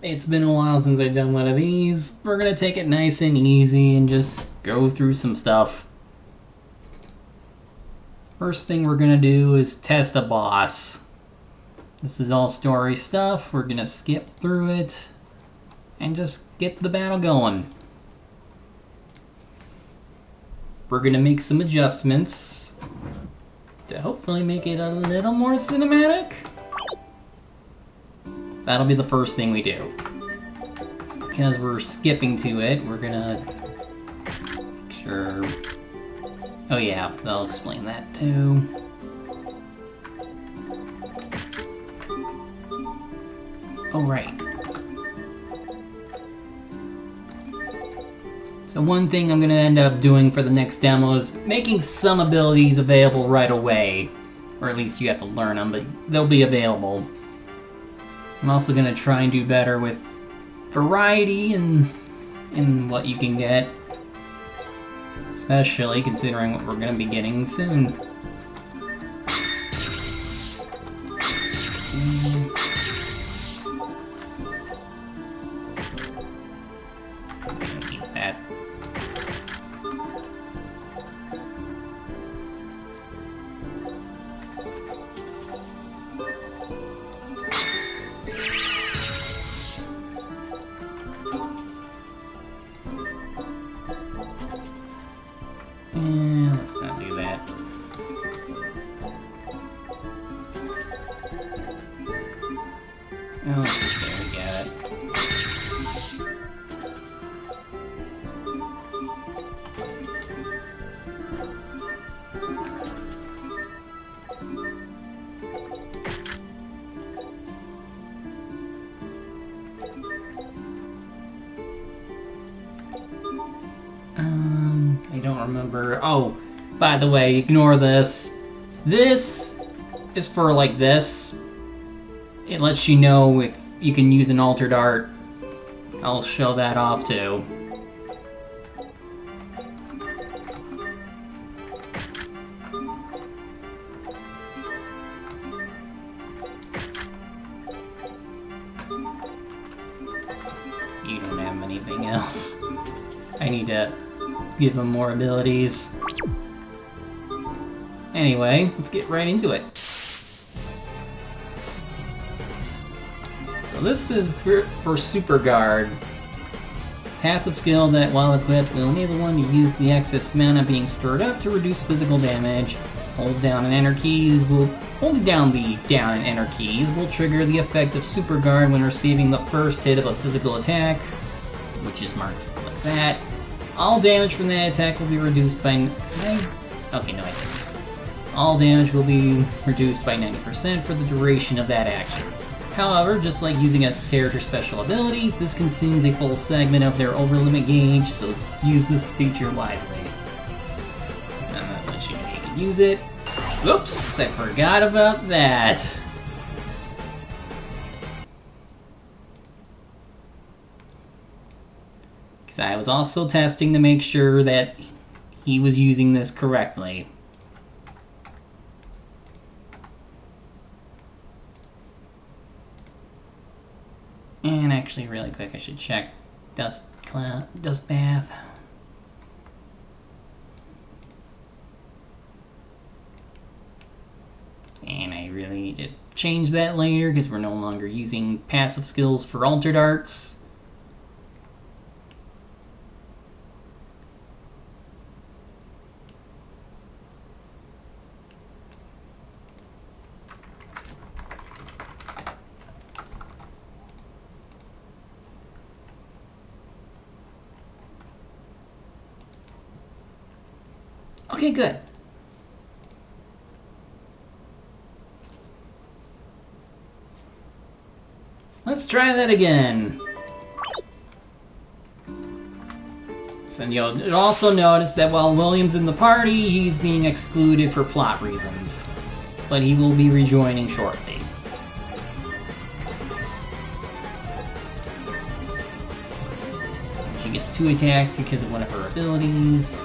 It's been a while since I've done one of these. We're gonna take it nice and easy and just go through some stuff. First thing we're gonna do is test a boss. This is all story stuff. We're gonna skip through it and just get the battle going. We're gonna make some adjustments to hopefully make it a little more cinematic. That'll be the first thing we do. Because we're skipping to it, we're gonna make sure... Oh yeah, they'll explain that too. Oh right. So one thing I'm gonna end up doing for the next demo is making some abilities available right away. Or at least you have to learn them, but they'll be available. I'm also going to try and do better with variety in what you can get. Especially considering what we're going to be getting soon. Keep that. Let's not do that. Oh, let's just there, we got I don't remember. Oh, by the way, ignore this. This is for like this. It lets you know if you can use an altered art. I'll show that off too. You don't have anything else. I need to give him more abilities. Anyway, let's get right into it. So this is for Super Guard. Passive skill that, while equipped, will enable one to use the excess mana being stored up to reduce physical damage. Holding down the down and enter keys will trigger the effect of Super Guard when receiving the first hit of a physical attack, which is marked like that. All damage from that attack will be reduced by... Okay, no, I didn't. All damage will be reduced by 90% for the duration of that action. However, just like using a character's special ability, this consumes a full segment of their over-limit gauge, so use this feature wisely. Unless you know you can use it. Oops, I forgot about that. Because I was also testing to make sure that he was using this correctly. And actually, really quick, I should check Dust Bath. And I really need to change that later because we're no longer using passive skills for altered arts. Okay, good. Let's try that again. So you'll also notice that while William's in the party, he's being excluded for plot reasons. But he will be rejoining shortly. She gets 2 attacks because of one of her abilities.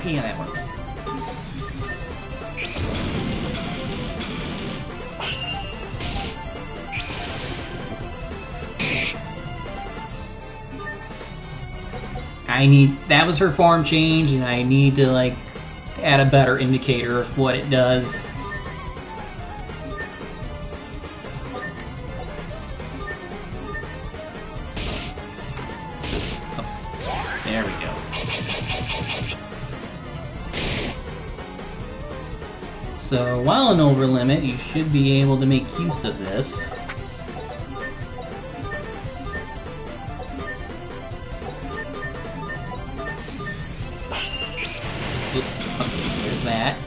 Okay, yeah, that works. That was her form change, and I need to, like, add a better indicator of what it does. Oh, there we go. So, while in over limit, you should be able to make use of this. Okay, there's that.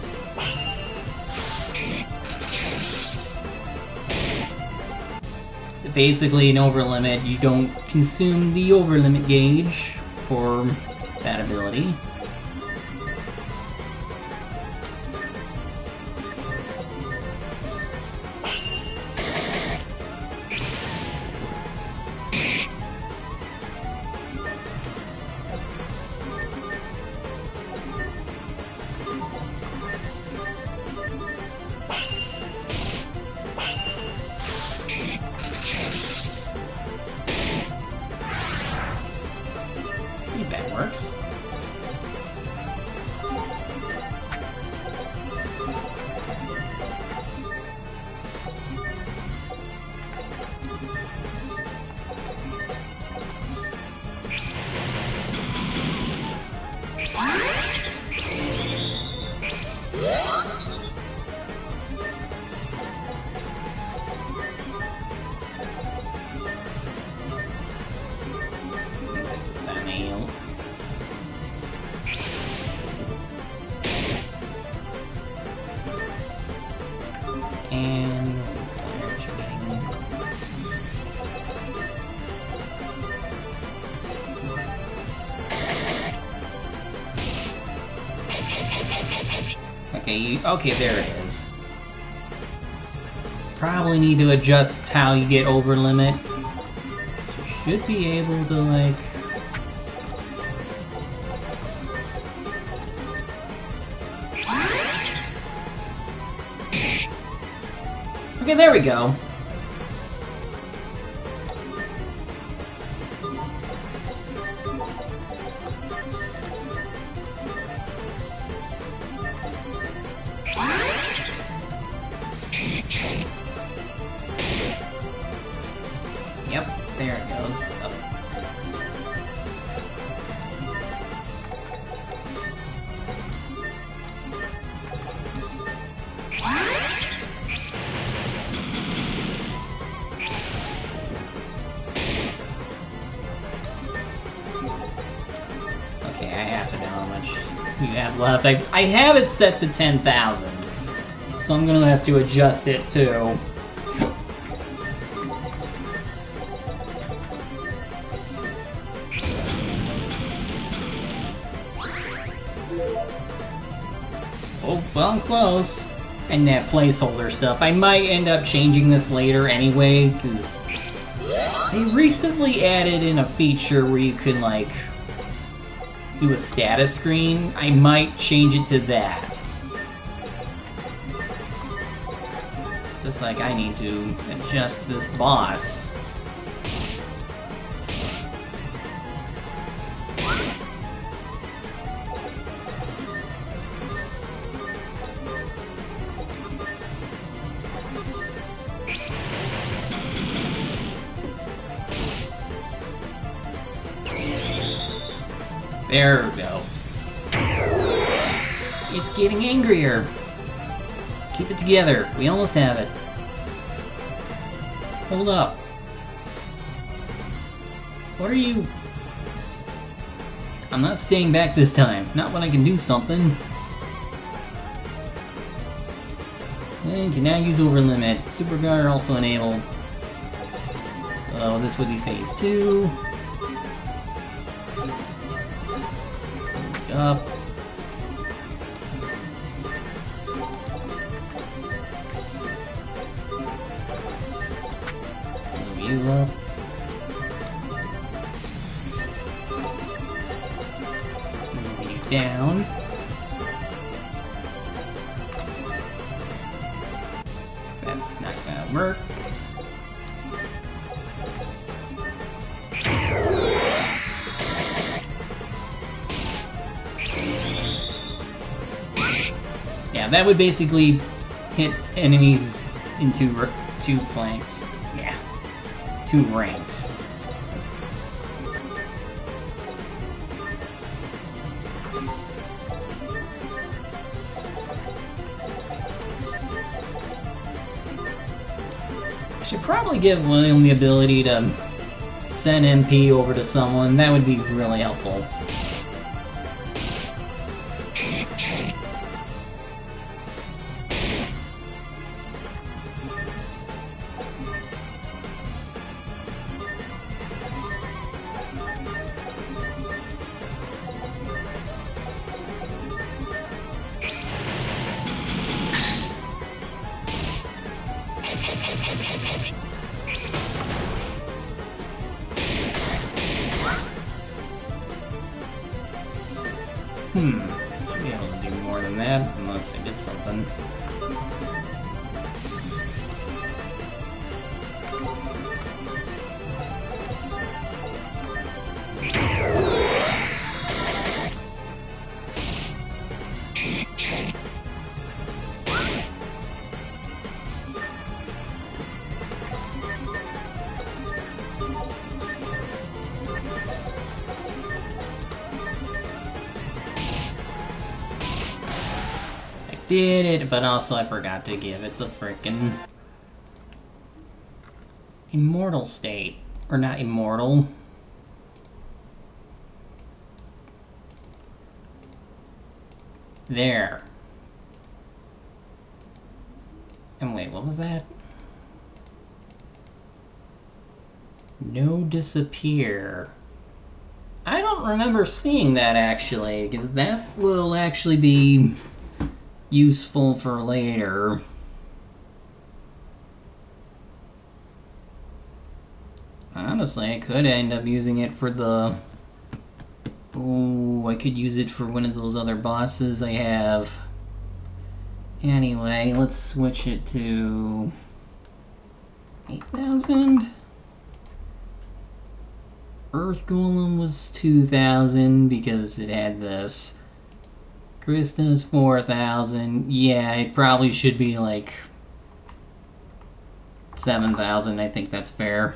So basically, in over limit, you don't consume the over limit gauge for that ability. That works. This time I heal. And okay, there it is. Probably need to adjust how you get over limit. So you should be able to, like, okay, there we go. Yep, there it goes. Up. Okay, I have to know how much you have left. I have it set to 10,000, so I'm gonna have to adjust it too. Oh, well, I'm close. And that placeholder stuff. I might end up changing this later anyway, because they recently added in a feature where you can, like, do a status screen. I might change it to that. Just like I need to adjust this boss. There we go. It's getting angrier. Keep it together. We almost have it. Hold up. What are you... I'm not staying back this time. Not when I can do something. And can now use over limit. Super guard also enabled. So this would be phase 2. Up. Move you up. Move you down. That's not gonna work. Yeah, that would basically hit enemies in two flanks. Yeah, 2 ranks. Should probably give William the ability to send MP over to someone. That would be really helpful. Should be able to do more than that, unless I did something. Did it, but also I forgot to give it the frickin' immortal state. Or not immortal. There. And wait, what was that? No disappear. I don't remember seeing that actually, because that will actually be useful for later. Honestly, I could end up using it for the... Oh, I could use it for one of those other bosses I have. Anyway, let's switch it to 8,000. Earth Golem was 2,000 because it had this. Krista's 4,000. Yeah, it probably should be like 7,000. I think that's fair.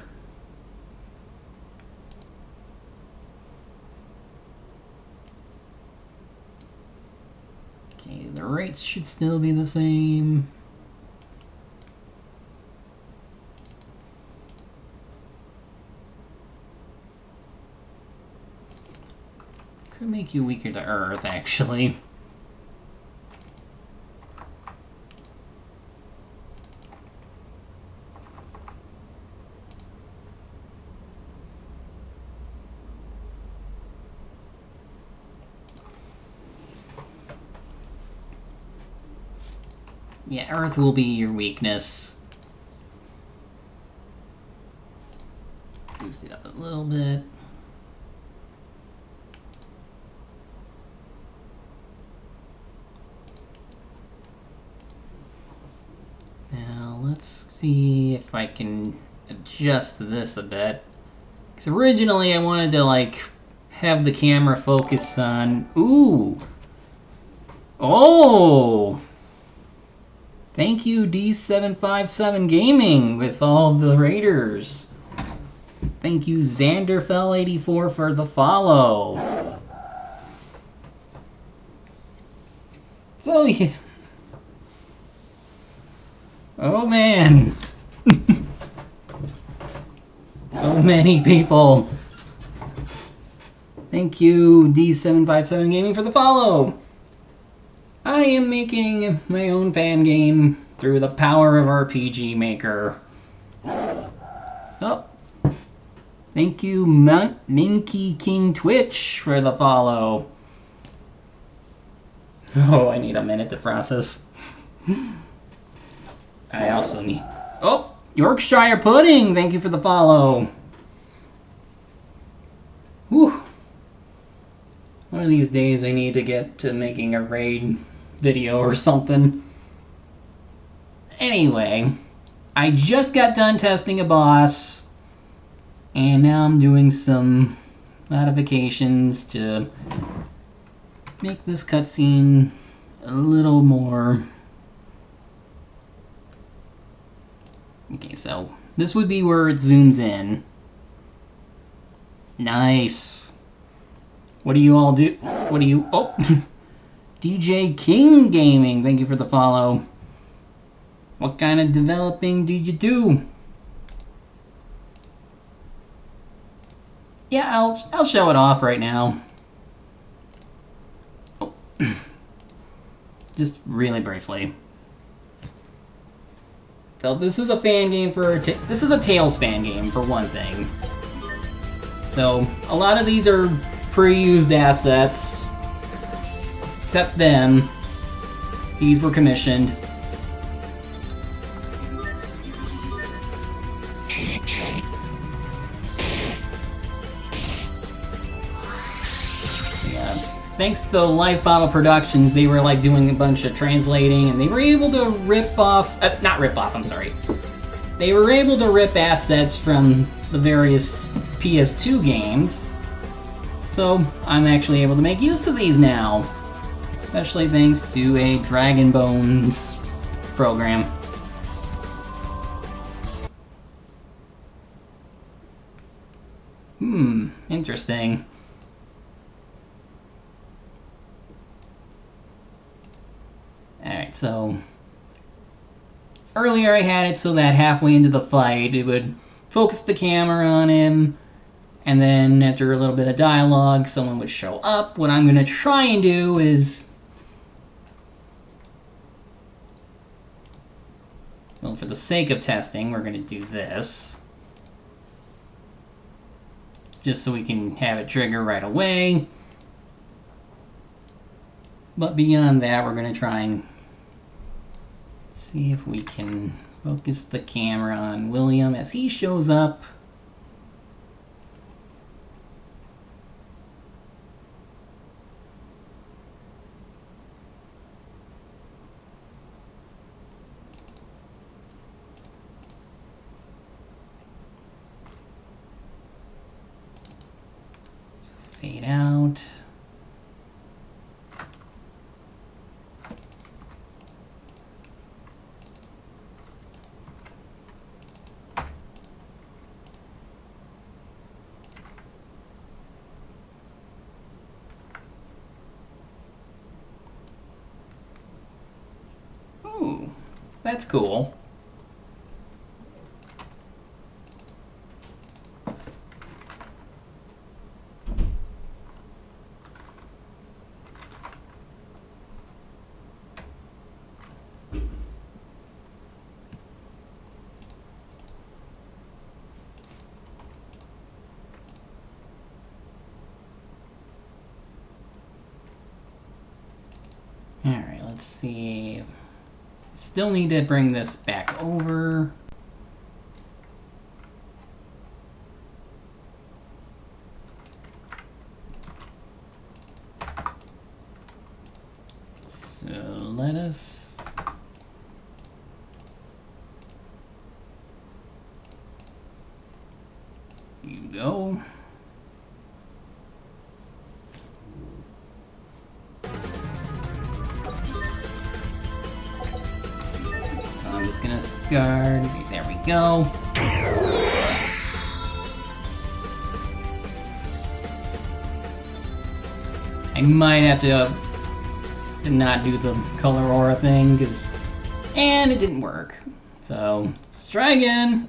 Okay, the rates should still be the same. Could make you weaker to Earth, actually. Yeah, Earth will be your weakness. Boost it up a little bit. Now, let's see if I can adjust this a bit. Because originally I wanted to, like, have the camera focus on... Ooh! Oh! Thank you, D757 Gaming, with all the raiders. Thank you, Xanderfell84, for the follow. So, yeah. Oh, man. So many people. Thank you, D757 Gaming, for the follow. I am making my own fan game through the power of RPG Maker. Oh. Thank you, Minky King Twitch, for the follow. Oh, I need a minute to process. I also need... Oh! Yorkshire Pudding! Thank you for the follow. Whew. One of these days I need to get to making a raid video or something. Anyway, I just got done testing a boss, and now I'm doing some modifications to make this cutscene a little more... Okay, so this would be where it zooms in. Nice. What do you all do? What do you... Oh! DJ King Gaming, thank you for the follow. What kind of developing did you do? Yeah, I'll show it off right now. Oh. Just really briefly. So this is a fan game for... This is a Tales fan game, for one thing. So, a lot of these are pre-used assets. Except them. These were commissioned. Yeah. Thanks to Life Bottle Productions, they were like doing a bunch of translating, and they were able to rip off... not rip off, I'm sorry. They were able to rip assets from the various PS2 games. So, I'm actually able to make use of these now. Especially thanks to a Dragon Bones program. Interesting. Alright, so... Earlier I had it so that halfway into the fight, it would focus the camera on him, and then after a little bit of dialogue, someone would show up. What I'm going to try and do is... Well, for the sake of testing, we're going to do this. Just so we can have it trigger right away. But beyond that, we're going to try and see if we can focus the camera on William as he shows up. Fade out. Ooh, that's cool. Alright, let's see. Still need to bring this back over. So let us... You go. I'm just gonna guard. There we go. I might have to not do the color aura thing, and it didn't work. So let's try again.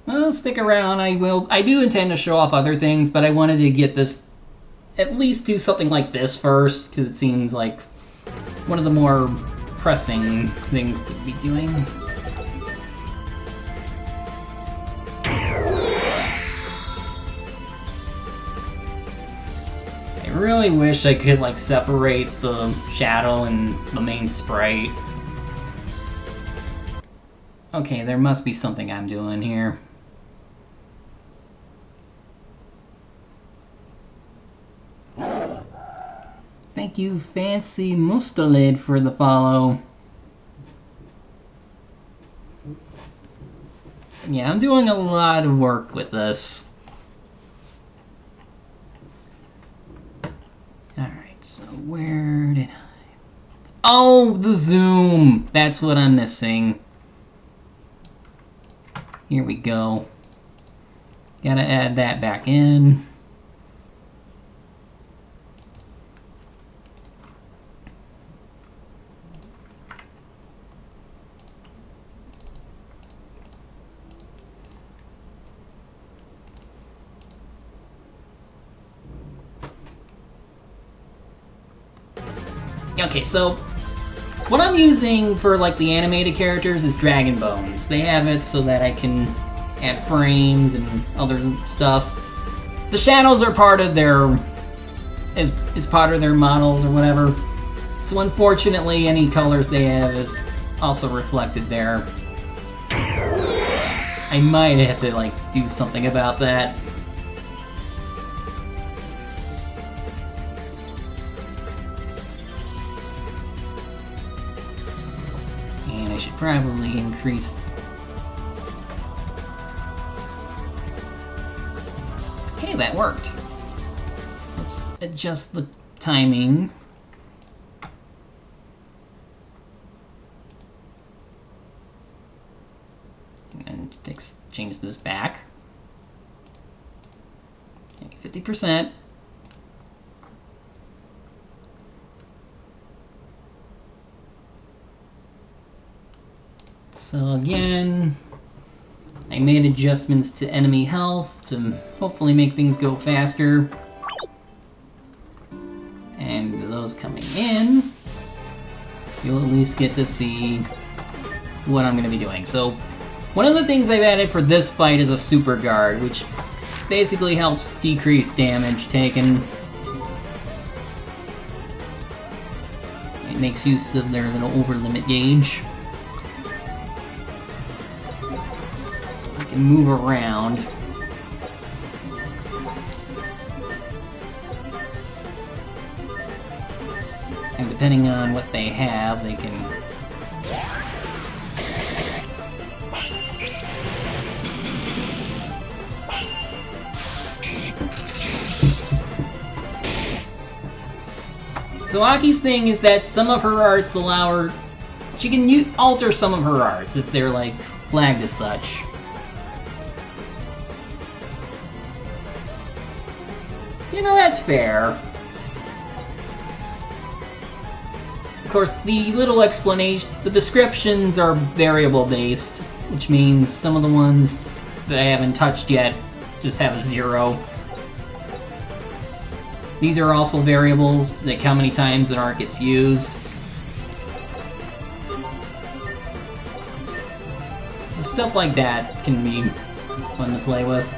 Well, stick around. I do intend to show off other things, but I wanted to get this, at least do something like this first, because it seems like one of the more pressing things to be doing. I really wish I could like separate the shadow and the main sprite. Okay, there must be something I'm doing here. Thank you, Fancy Mustalid, for the follow. Yeah, I'm doing a lot of work with this. Alright, so where did I... Oh, the zoom! That's what I'm missing. Here we go. Gotta add that back in. Okay, so what I'm using for like the animated characters is Dragon Bones. They have it so that I can add frames and other stuff. The shadows are part of their is part of their models or whatever. So unfortunately, any colors they have is also reflected there. I might have to like do something about that. And I should probably increase. Okay, that worked. Let's adjust the timing. And change this back. 50%. So again, I made adjustments to enemy health to hopefully make things go faster. And those coming in, you'll at least get to see what I'm going to be doing. So one of the things I've added for this fight is a super guard, which basically helps decrease damage taken. It makes use of their little over limit gauge. So we can move around. And depending on what they have, they can... So Aki's thing is that some of her arts allow her... She can alter some of her arts if they're, like, flagged as such. You know, that's fair. Of course, the little explanation... The descriptions are variable-based, which means some of the ones that I haven't touched yet just have a 0. These are also variables, like how many times an art gets used. So stuff like that can be fun to play with.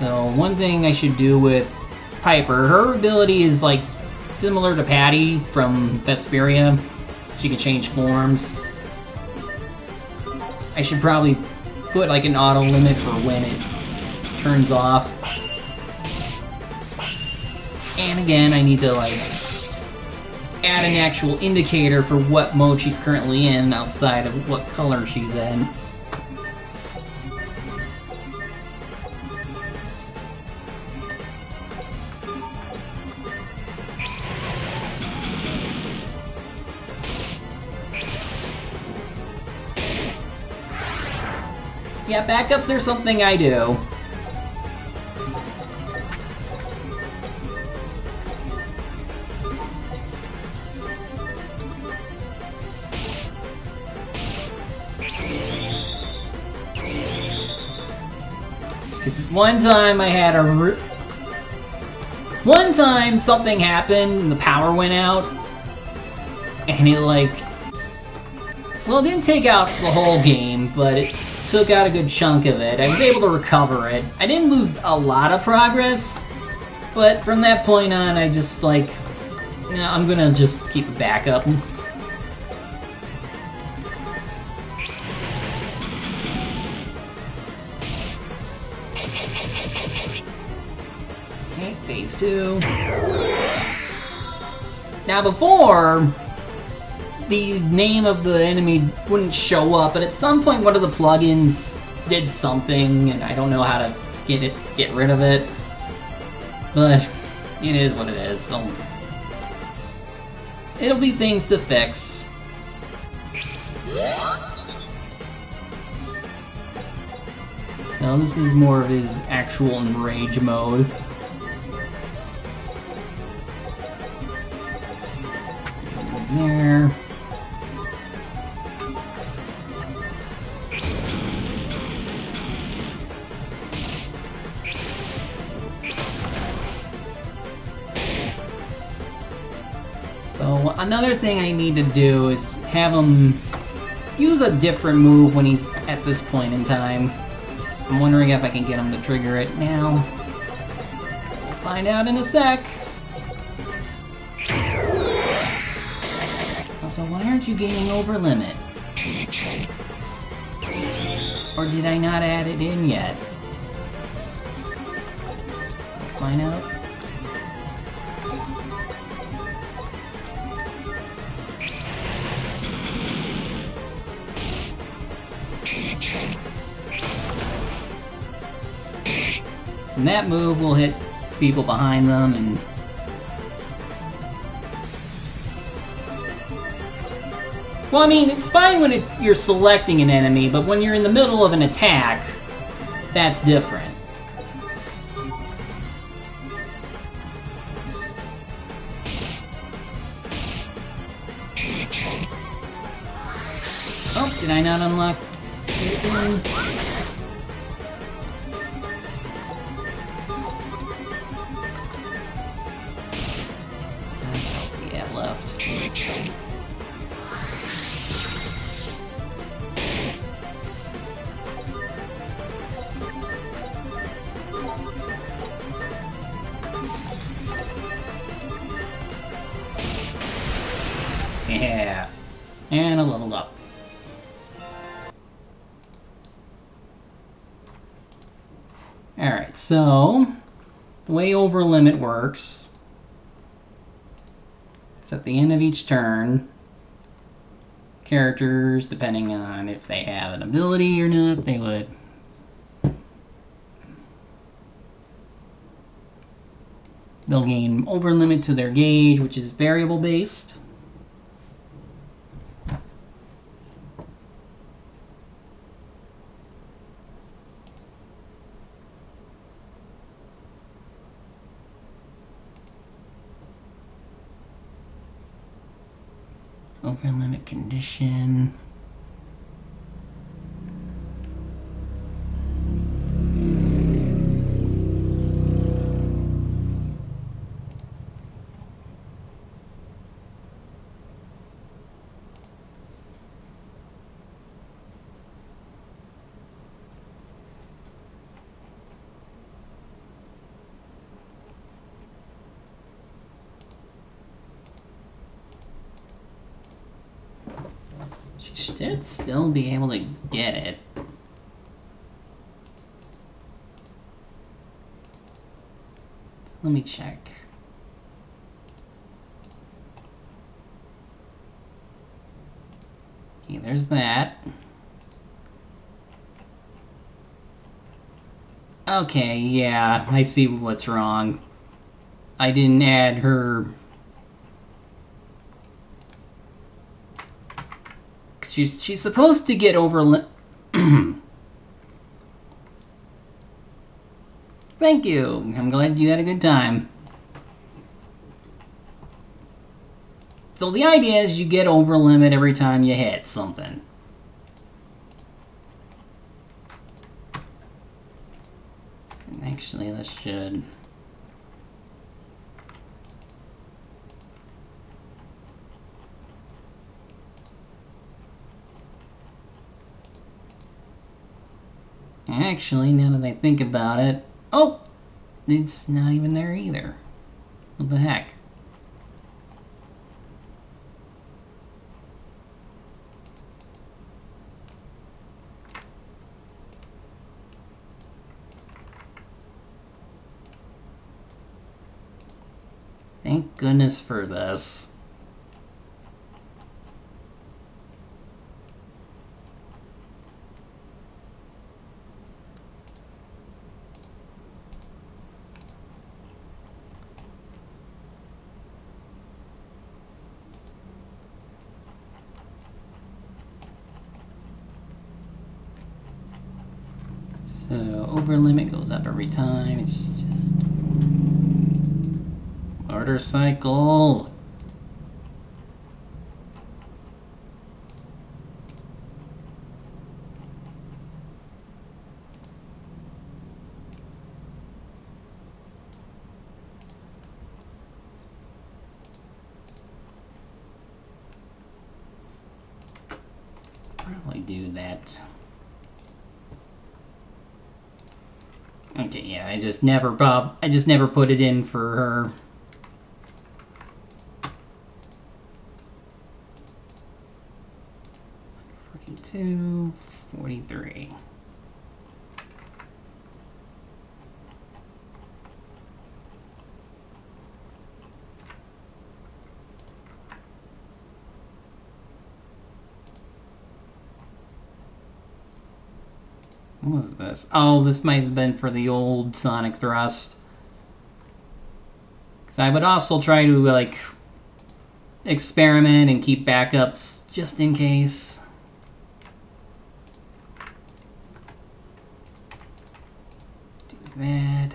So one thing I should do with Piper, her ability is like similar to Patty from Vesperia. She can change forms. I should probably put like an auto limit for when it turns off. And again, I need to like add an actual indicator for what mode she's currently in outside of what color she's in. Yeah, backups are something I do. Because one time I had a... One time something happened and the power went out. And it like... Well, it didn't take out the whole game, but it took out a good chunk of it. I was able to recover it. I didn't lose a lot of progress, But from that point on, I just like, I'm gonna just keep a backup. Okay, phase 2. Now before, the name of the enemy wouldn't show up, but at some point one of the plugins did something, and I don't know how to get rid of it. But it is what it is, so it'll be things to fix. So this is more of his actual enrage mode. There. So another thing I need to do is have him use a different move when he's at this point in time. I'm wondering if I can get him to trigger it now. We'll find out in a sec. So why aren't you gaining over limit? Or did I not add it in yet? We'll find out. And that move will hit people behind them, and well, I mean, it's fine when you're selecting an enemy, but when you're in the middle of an attack, that's different. Oh, did I not unlock anything? Left. Yeah, and a level up. Alright, so the way over limit works, it's at the end of each turn. Characters, depending on if they have an ability or not, they'll gain over limit to their gauge, which is variable based. Over limit condition. She should still be able to get it. Let me check. Okay, there's that. Okay, yeah, I see what's wrong. I didn't add her. She's supposed to get over. Thank you. I'm glad you had a good time. So the idea is you get over limit every time you hit something. And actually, this should. Actually, now that I think about it... Oh! it's not even there either. What the heck? Thank goodness for this. So over limit goes up every time. It's just motorcycle. Probably do that. Okay, yeah, I just never put it in for her. $42, $43. What was this? Oh, this might have been for the old Sonic Thrust. Because I would also try to, like, experiment and keep backups just in case. Do that.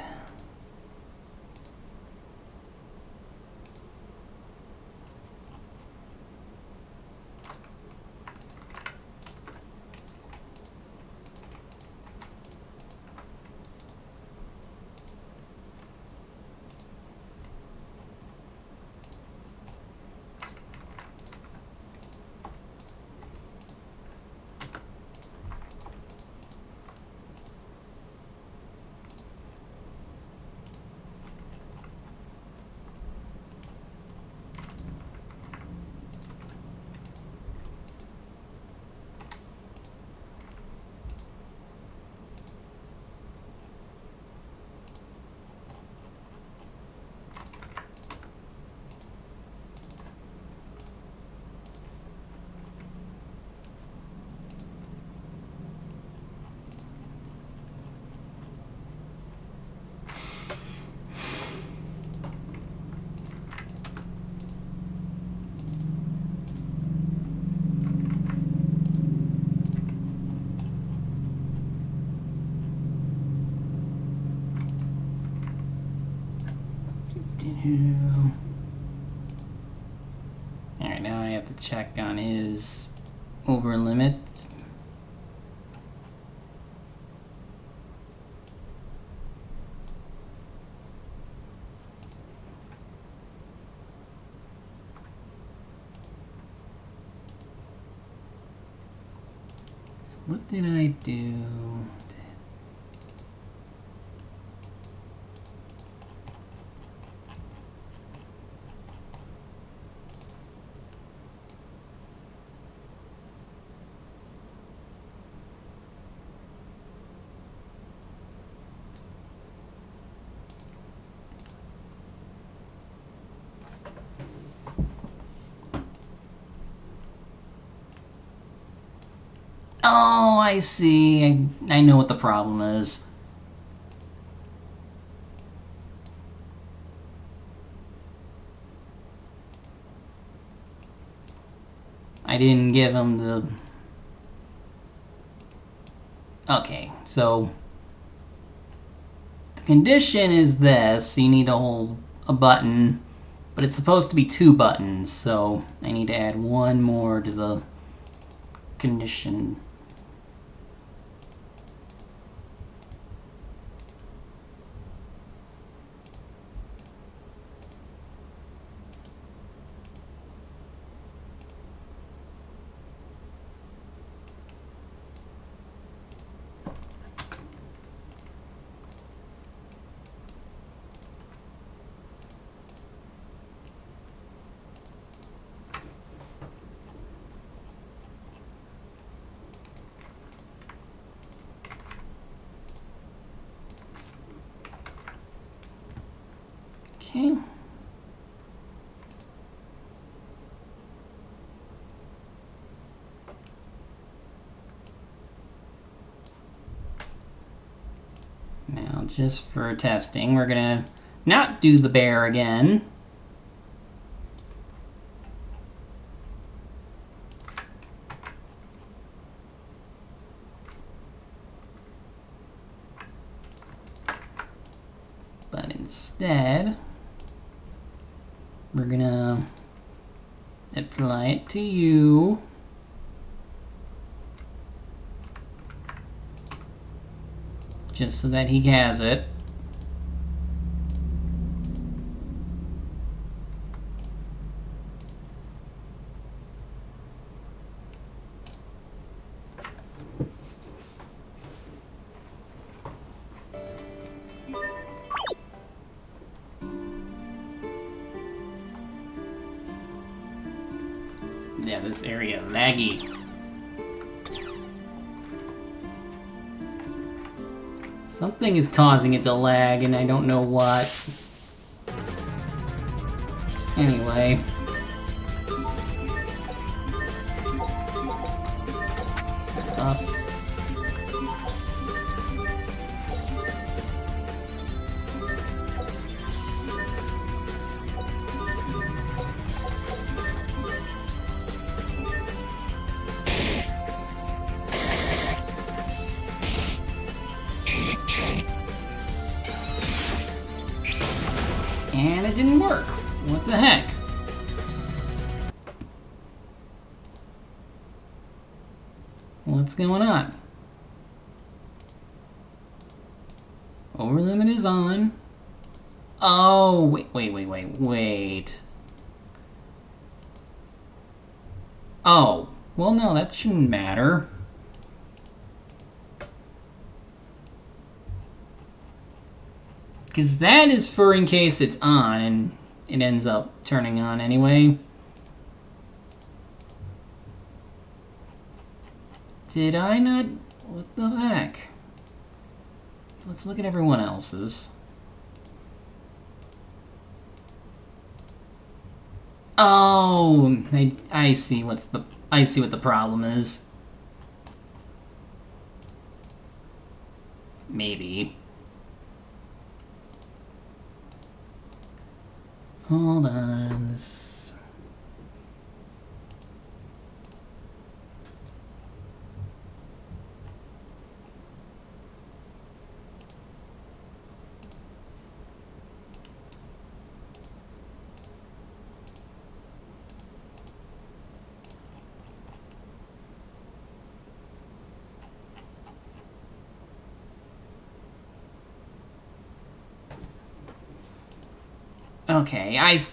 Alright, now I have to check on his over limit. So what did I do? Oh, I see. I know what the problem is. I didn't give him the... Okay, so... the condition is this. You need to hold a button, but it's supposed to be 2 buttons, so I need to add 1 more to the condition. Okay. Now, just for testing, we're gonna not do the bear again. But instead, we're gonna apply it to you. Just so that he has it. Yeah, this area is laggy. Something is causing it to lag, and I don't know what. Anyway. Up. And it didn't work. What the heck? What's going on? Over limit is on. Oh, wait. Oh, well, no, that shouldn't matter. Because that is for in case it's on and it ends up turning on anyway. Did I not? What the heck? Let's look at everyone else's. Oh, I see what the problem is. Maybe. Hold on.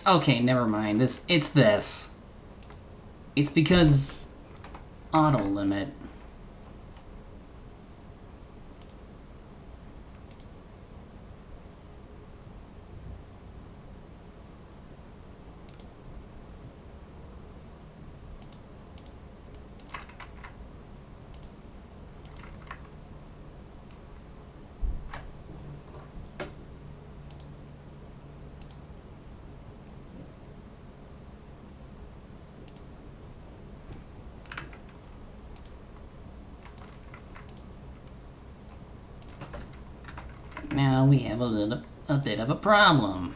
Okay, never mind. It's this. It's because auto limit. Now we have a bit of a problem.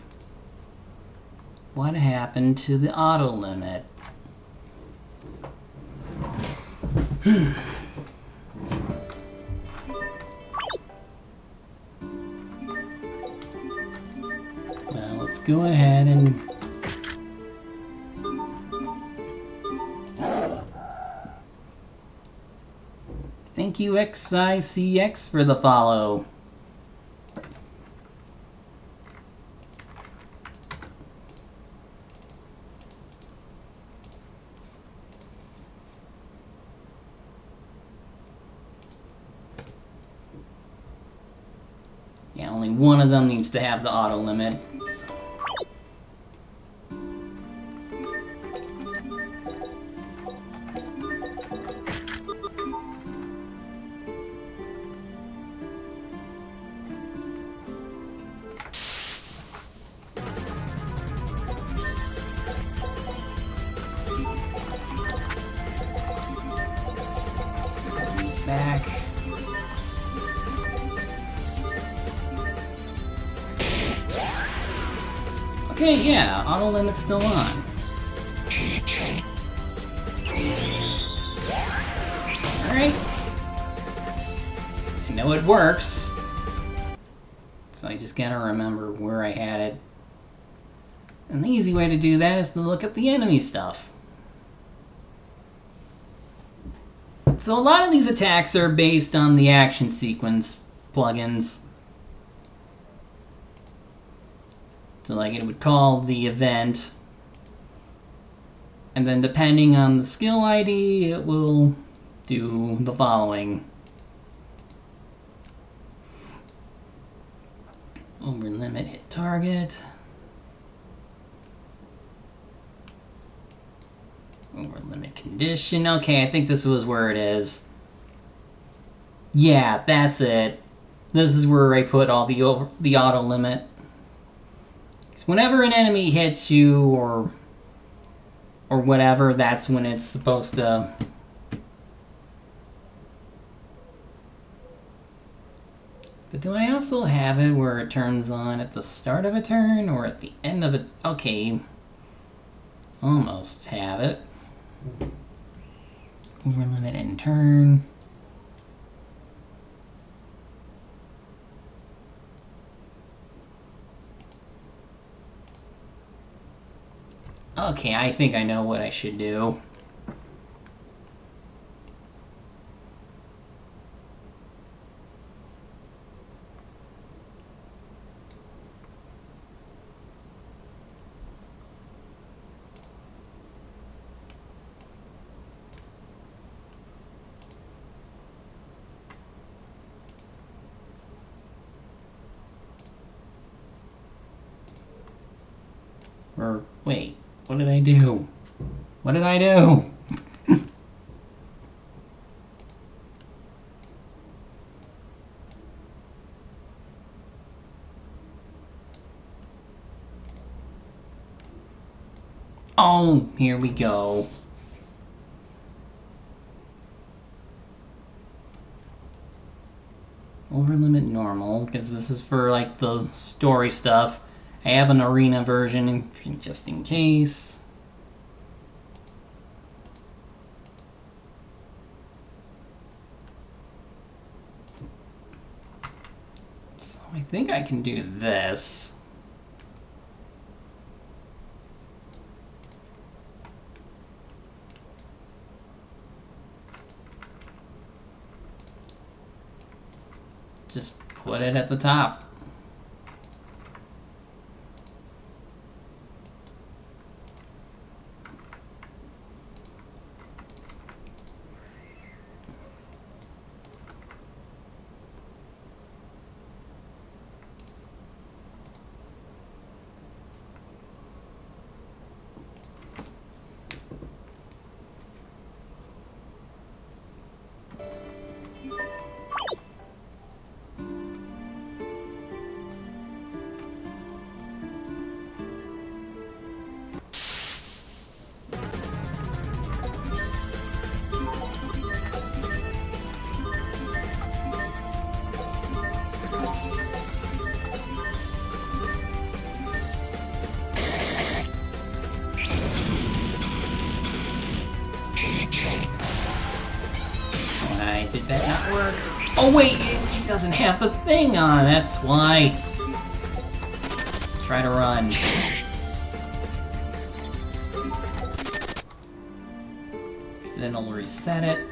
What happened to the auto limit? Well, let's go ahead and thank you XICX for the follow. Yeah, only one of them needs to have the auto limit. Okay, yeah, auto limit's still on. Alright. I know it works. So I just gotta remember where I had it. And the easy way to do that is to look at the enemy stuff. So a lot of these attacks are based on the action sequence plugins. So like it would call the event, and then depending on the skill ID, it will do the following. Over limit, hit target. Over limit condition. Okay, I think this was where it is. Yeah, that's it. This is where I put all the auto limit. So whenever an enemy hits you or whatever, that's when it's supposed to. But do I also have it where it turns on at the start of a turn or at the end of it? Okay. Almost have it. Over limit and turn. Okay, I think I know what I should do. Or, wait, what did I do? What did I do? Oh, here we go. Over limit normal, because this is for like the story stuff. I have an arena version just in case. So I think I can do this. Just put it at the top. Why did that not work? Oh wait, it doesn't have the thing on, that's why. Try to run. Then it'll reset it.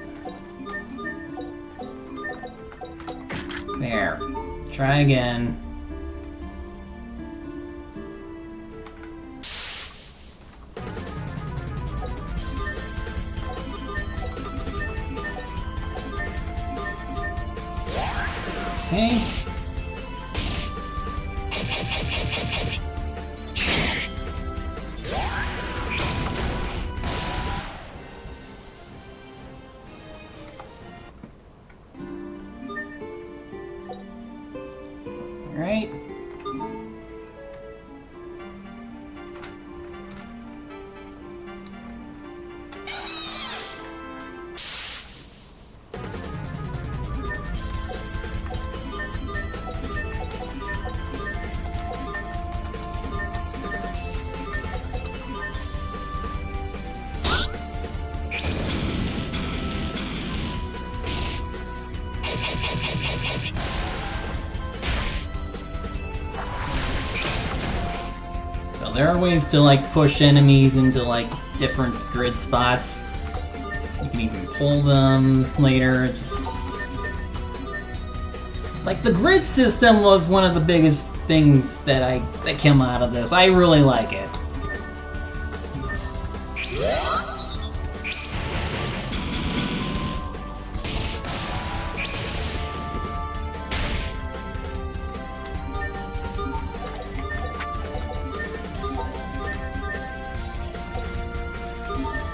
There. Try again. Okay. All right. So there are ways to like push enemies into like different grid spots. You can even pull them later. It's just... like the grid system was one of the biggest things that came out of this. I really like it.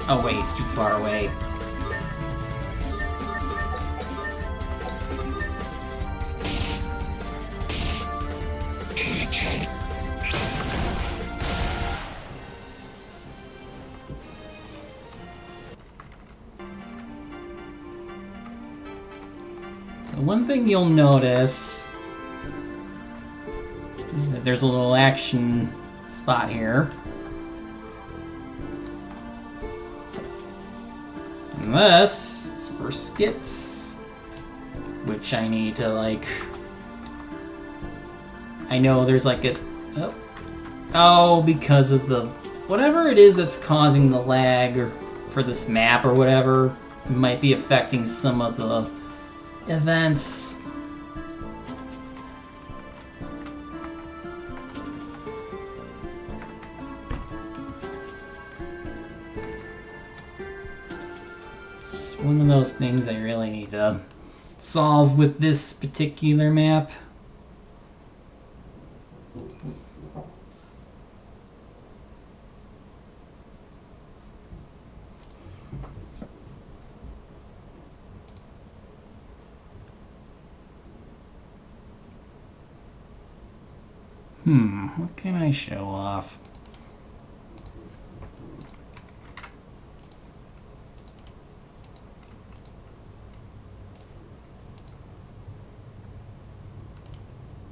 Oh wait, it's too far away. So one thing you'll notice is that there's a little action spot here. And this is for skits, which I need to, like... I know there's like a... Oh, because of the... whatever it is that's causing the lag for this map or whatever, might be affecting some of the events. One of those things I really need to solve with this particular map. What can I show off?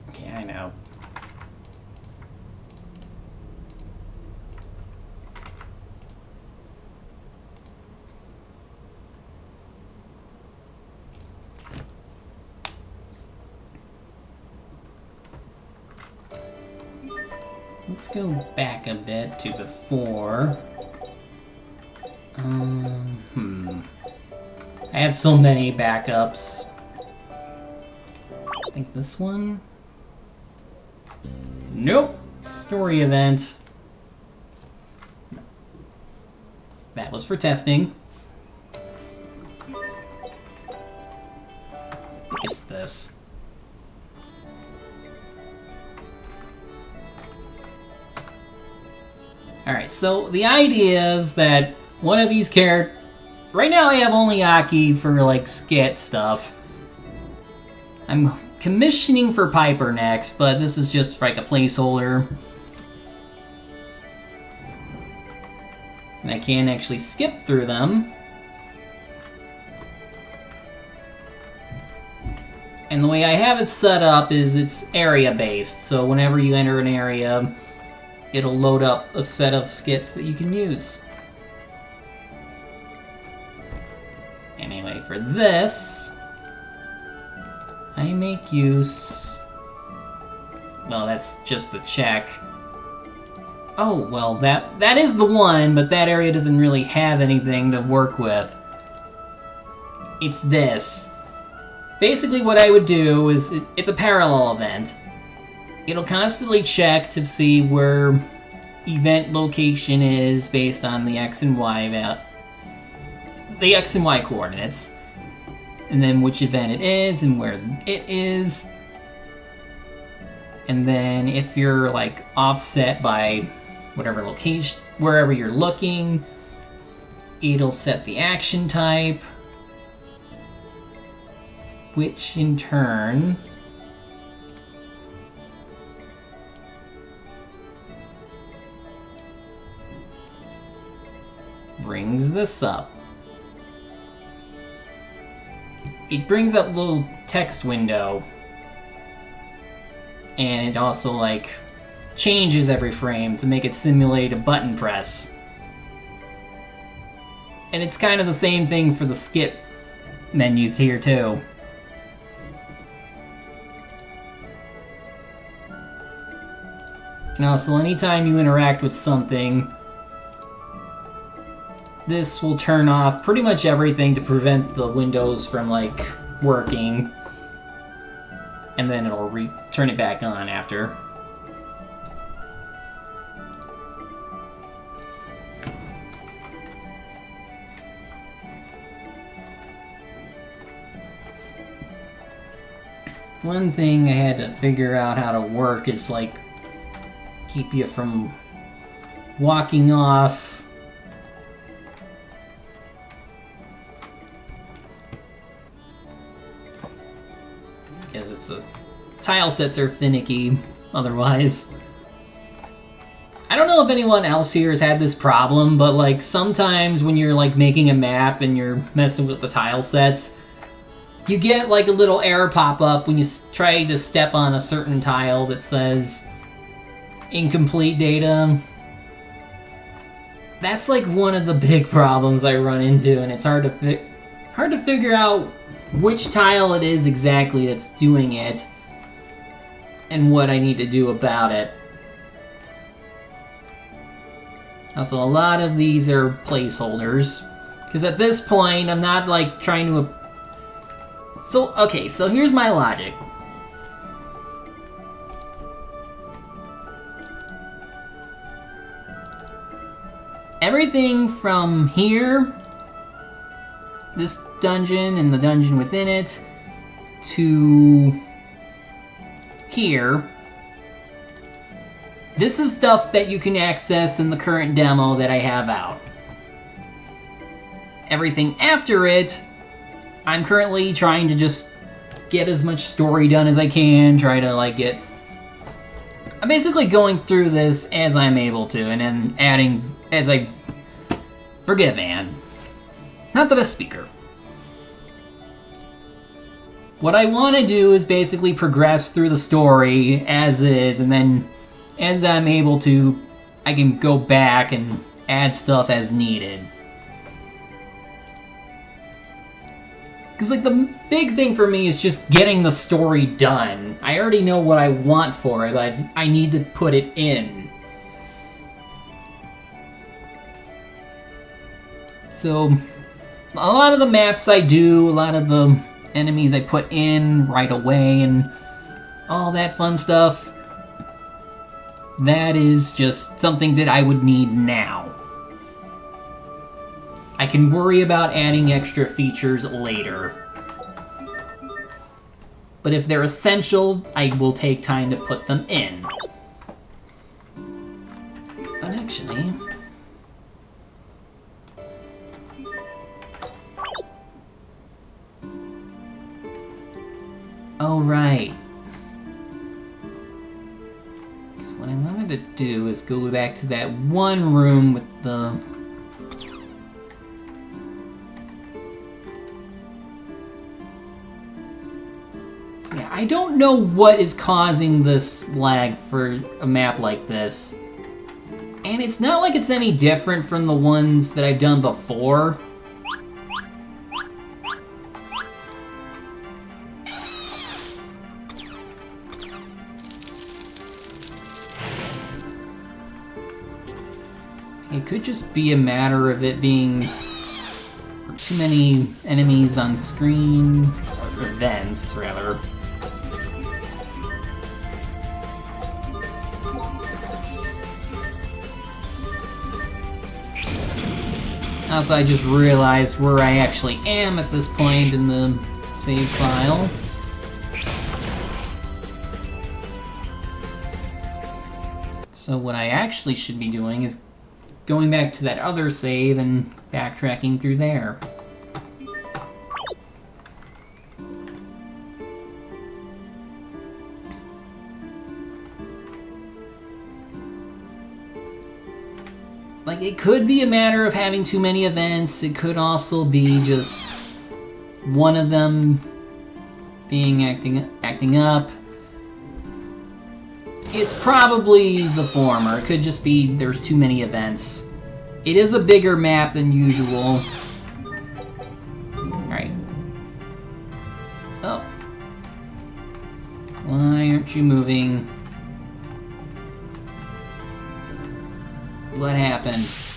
Okay, I know. Let's go back a bit to before. I have so many backups. I think this one? Nope. Story event. That was for testing. I think it's this. Alright, so the idea is that one of these characters... Right now I have only Aki for, like, skit stuff. I'm commissioning for Piper next, but this is just, like, a placeholder. And I can actually skip through them. And the way I have it set up is it's area-based, so whenever you enter an area, it'll load up a set of skits that you can use. Anyway, for this, I make use... Well, that's just the check. Oh, well, that is the one, but that area doesn't really have anything to work with. It's this. Basically what I would do is, it's a parallel event. It'll constantly check to see where event location is based on the X and Y coordinates, and then which event it is and where it is. And then if you're like offset by whatever location, wherever you're looking, it'll set the action type, which in turn brings this up. It brings up a little text window, and it also like changes every frame to make it simulate a button press. And it's kind of the same thing for the skip menus here too. And also, anytime you interact with something, this will turn off pretty much everything to prevent the windows from, like, working. And then it'll turn it back on after. One thing I had to figure out how to work is, like, keep you from walking off. Because it's a... tile sets are finicky, otherwise. I don't know if anyone else here has had this problem, but, like, sometimes when you're, like, making a map and you're messing with the tile sets, you get, like, a little error pop-up when you try to step on a certain tile that says incomplete data. That's, like, one of the big problems I run into, and it's hard to figure out which tile it is exactly that's doing it and what I need to do about it. Also, a lot of these are placeholders, because at this point, I'm not, like, trying to... So, okay, so here's my logic. Everything from here, this dungeon and the dungeon within it, to here, this is stuff that you can access in the current demo that I have out. Everything after it, I'm currently trying to just get as much story done as I can, try to, like, get... I'm basically going through this as I'm able to, and then adding as I... Forgive Anne. Not the best speaker. What I want to do is basically progress through the story as is, and then as I'm able to, I can go back and add stuff as needed. Because, like, the big thing for me is just getting the story done. I already know what I want for it, but I need to put it in. So, a lot of the maps I do, a lot of the enemies I put in right away, and all that fun stuff, that is just something that I would need now. I can worry about adding extra features later. But if they're essential, I will take time to put them in. But actually... Oh, right. So what I wanted to do is go back to that one room with the... Yeah, I don't know what is causing this lag for a map like this. And it's not like it's any different from the ones that I've done before. It could just be a matter of it being too many enemies on screen, or events, rather. Also, I just realized where I actually am at this point in the save file. So what I actually should be doing is going back to that other save and backtracking through there. Like, it could be a matter of having too many events. It could also be just one of them being acting up. It's probably the former. It could just be there's too many events. It is a bigger map than usual. Alright. Oh. Why aren't you moving? What happened?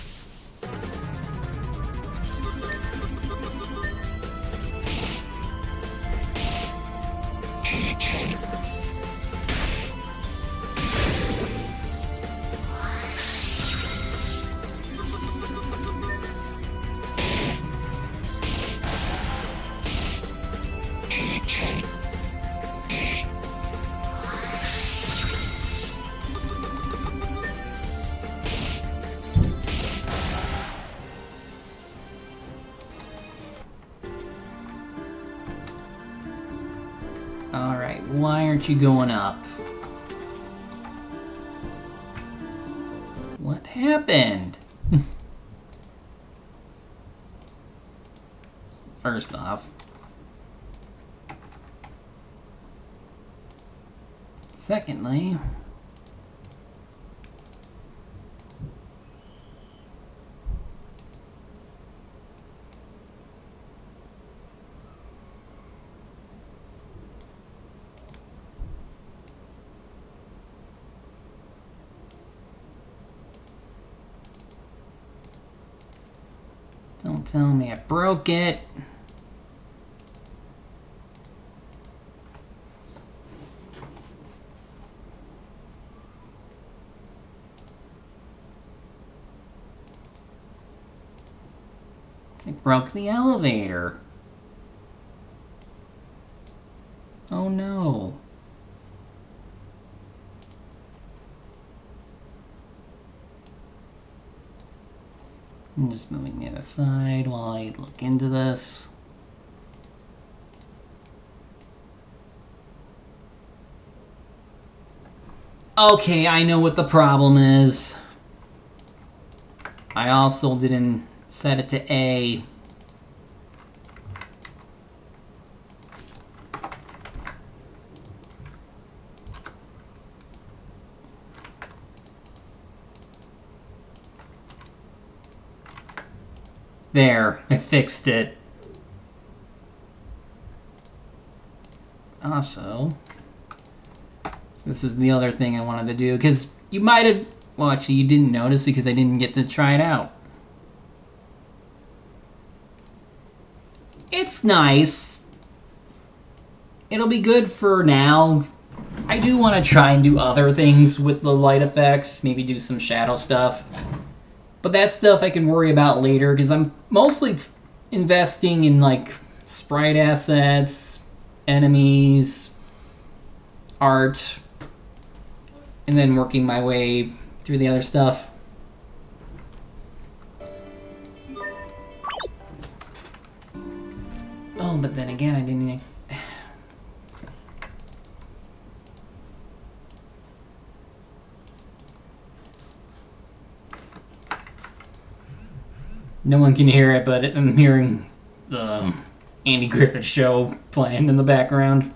Alright, why aren't you going up? What happened? First off. Secondly... Don't tell me I broke it. I broke the elevator. Oh no. I'm just moving the other side while I look into this. Okay, I know what the problem is. I also didn't set it to A. There, I fixed it. Also, this is the other thing I wanted to do, because you might have, well actually you didn't notice because I didn't get to try it out. It's nice. It'll be good for now. I do want to try and do other things with the light effects, maybe do some shadow stuff. But that stuff I can worry about later, because I'm mostly investing in like sprite assets, enemies, art, and then working my way through the other stuff. Oh, but then again, I didn't... No one can hear it, but I'm hearing the Andy Griffith Show playing in the background.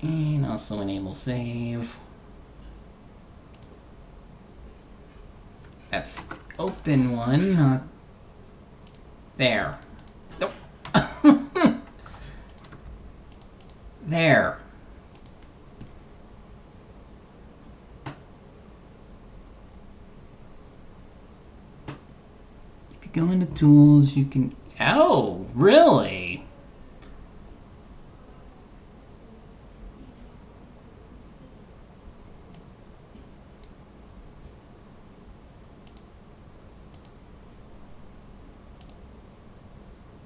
And also enable save. That's open one, not there. Nope. There. If you go into tools, you can... Oh, really?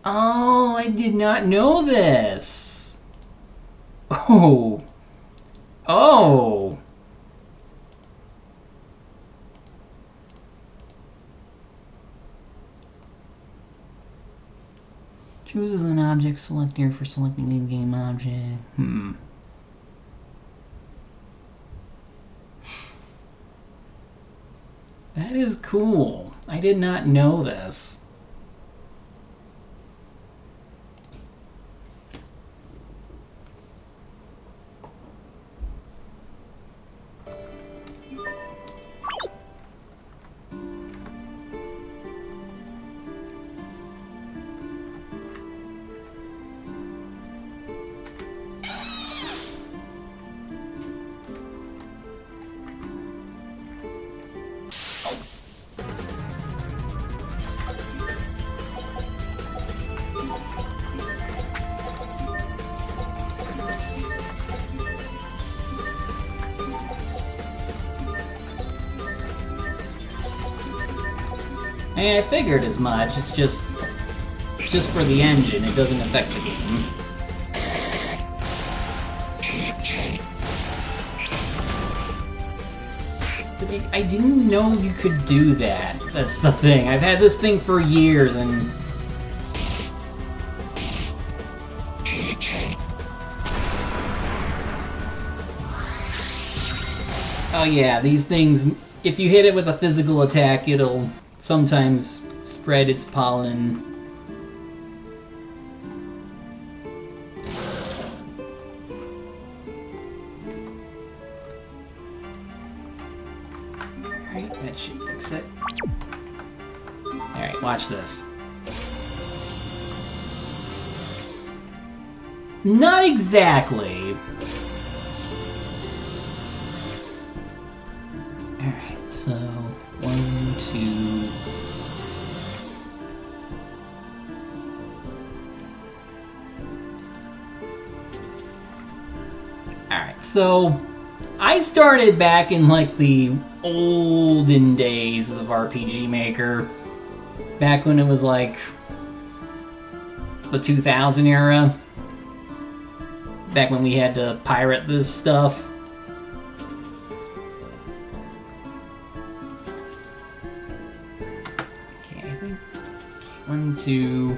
Oh, I did not know this. Oh. Oh. Chooses an object selector for selecting in-game object. That is cool. I did not know this. mean, I figured as much. It's just for the engine. It doesn't affect the game. But I didn't know you could do that. That's the thing. I've had this thing for years, and... Oh yeah, these things, if you hit it with a physical attack, it'll sometimes spread its pollen. Alright, that should fix it. Alright, watch this. Not exactly. Alright, so 1, 2. Alright, so I started back in like the olden days of RPG Maker. Back when it was like the 2000 era. Back when we had to pirate this stuff. Okay, I think 1, 2.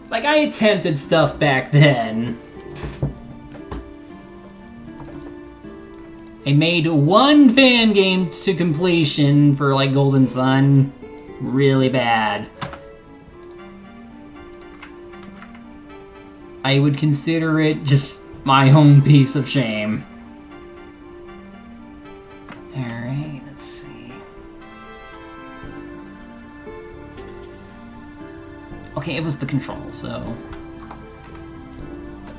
Like, I attempted stuff back then. I made one fan game to completion for, like, Golden Sun. Really bad. I would consider it just my own piece of shame. Alright, let's see. Okay, it was the control, so...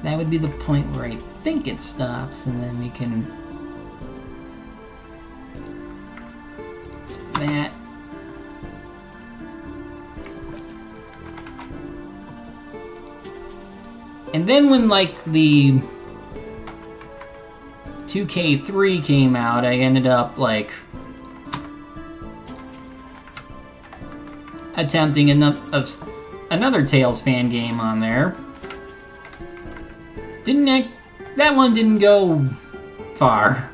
that would be the point where I think it stops, and then we can... do that. And then when, like, the 2K3 came out, I ended up, like... attempting another Tales fan game on there. That one didn't go far.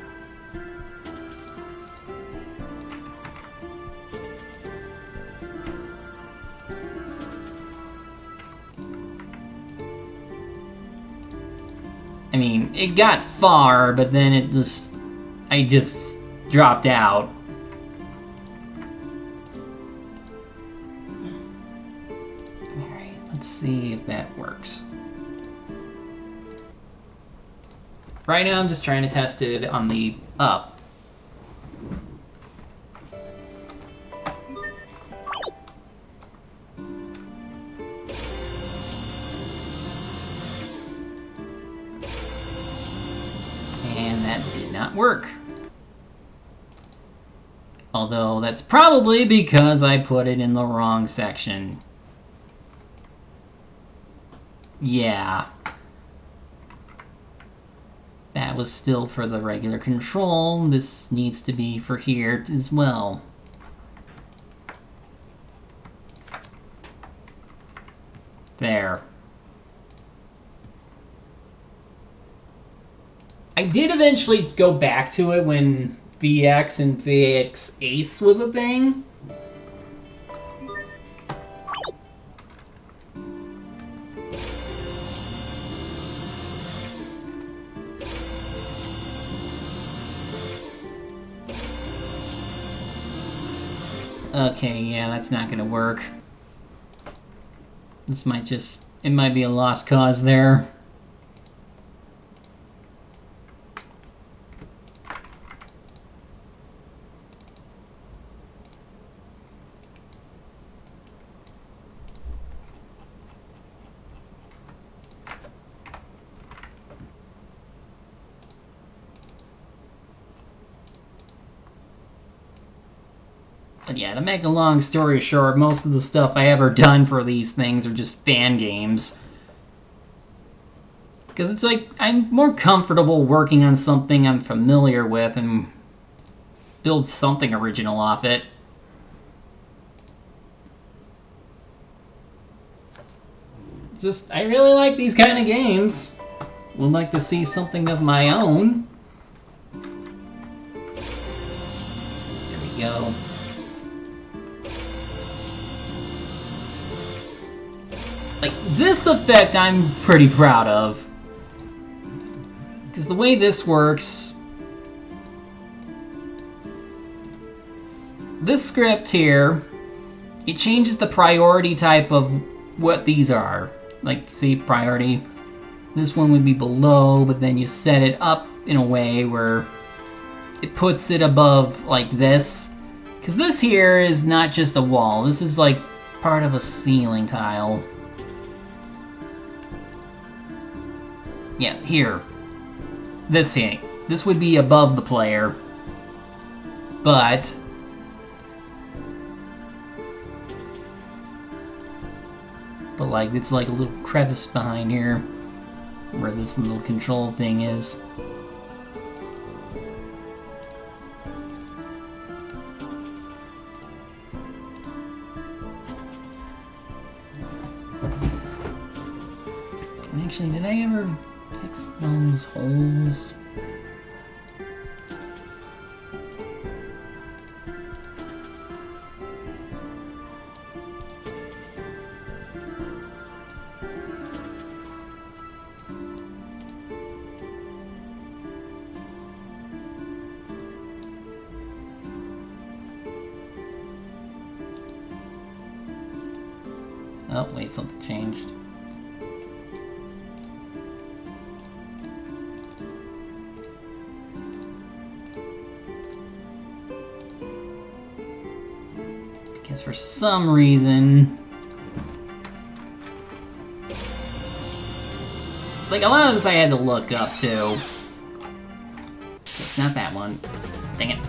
I mean, it got far, but then I just dropped out. Let's see if that works. Right now I'm just trying to test it on the up. And that did not work. Although that's probably because I put it in the wrong section. Yeah. That was still for the regular control. This needs to be for here as well. There. I did eventually go back to it when VX and VX Ace was a thing. Okay, yeah, that's not gonna work. This might just... it might be a lost cause there. But yeah, to make a long story short, most of the stuff I ever done for these things are just fan games. Because it's like, I'm more comfortable working on something I'm familiar with and build something original off it. Just, I really like these kind of games. Would like to see something of my own. There we go. Like, this effect I'm pretty proud of. Because the way this works... This script here, it changes the priority type of what these are. Like, see, priority. This one would be below, but then you set it up in a way where it puts it above, like this. Because this here is not just a wall. This is, like, part of a ceiling tile. Yeah, here. This here. This would be above the player. But... like, it's like a little crevice behind here. Where this little control thing is. Actually, did I ever fix those holes? Oh, wait, something changed. Because for some reason... like, a lot of this I had to look up, too. It's not that one. Dang it.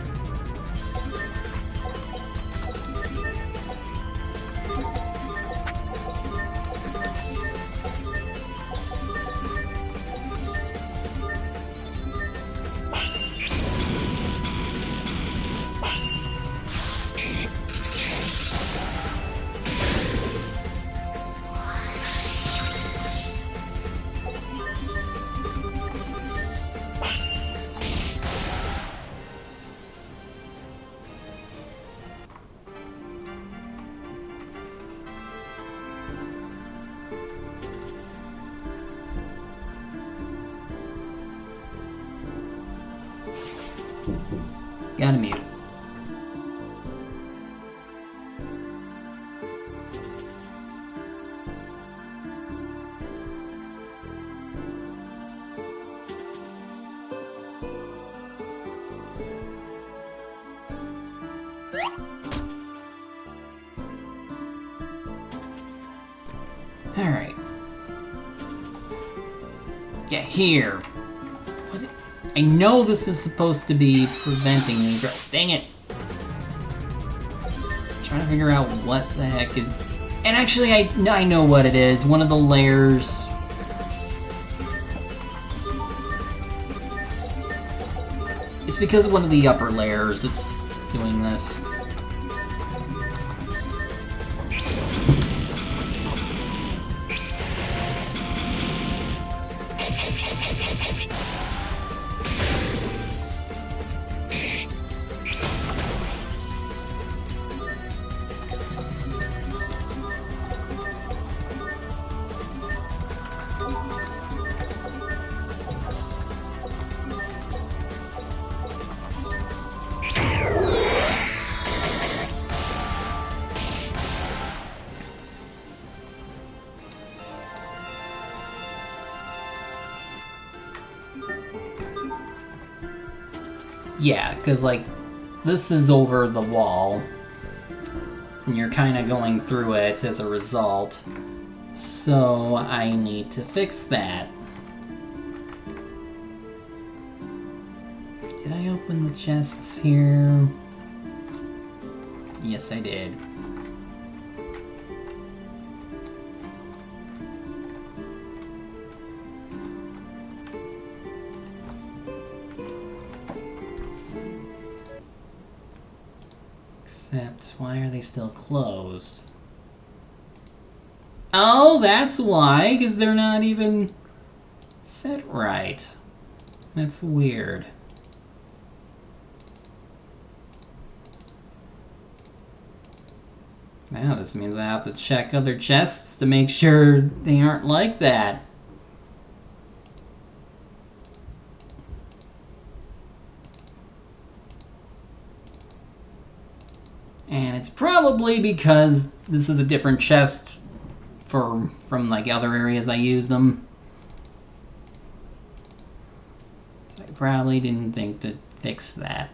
Gotta mute. Alright. Yeah, here. I know this is supposed to be preventing me. Dang it! I'm trying to figure out what the heck is... And actually, I know what it is. One of the layers... It's because of one of the upper layers that's doing this. Yeah, because, like, this is over the wall, and you're kind of going through it as a result, so I need to fix that. Did I open the chests here? Yes, I did. Except, why are they still closed? Oh, that's why, because they're not even set right. That's weird. Now this means I have to check other chests to make sure they aren't like that. And it's probably because this is a different chest from like other areas I used them. So I probably didn't think to fix that.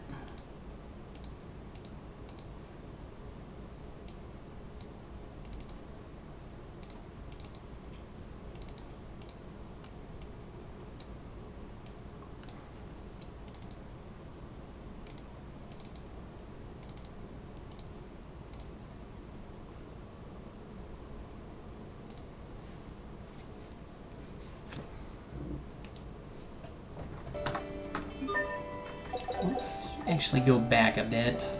Let's actually go back a bit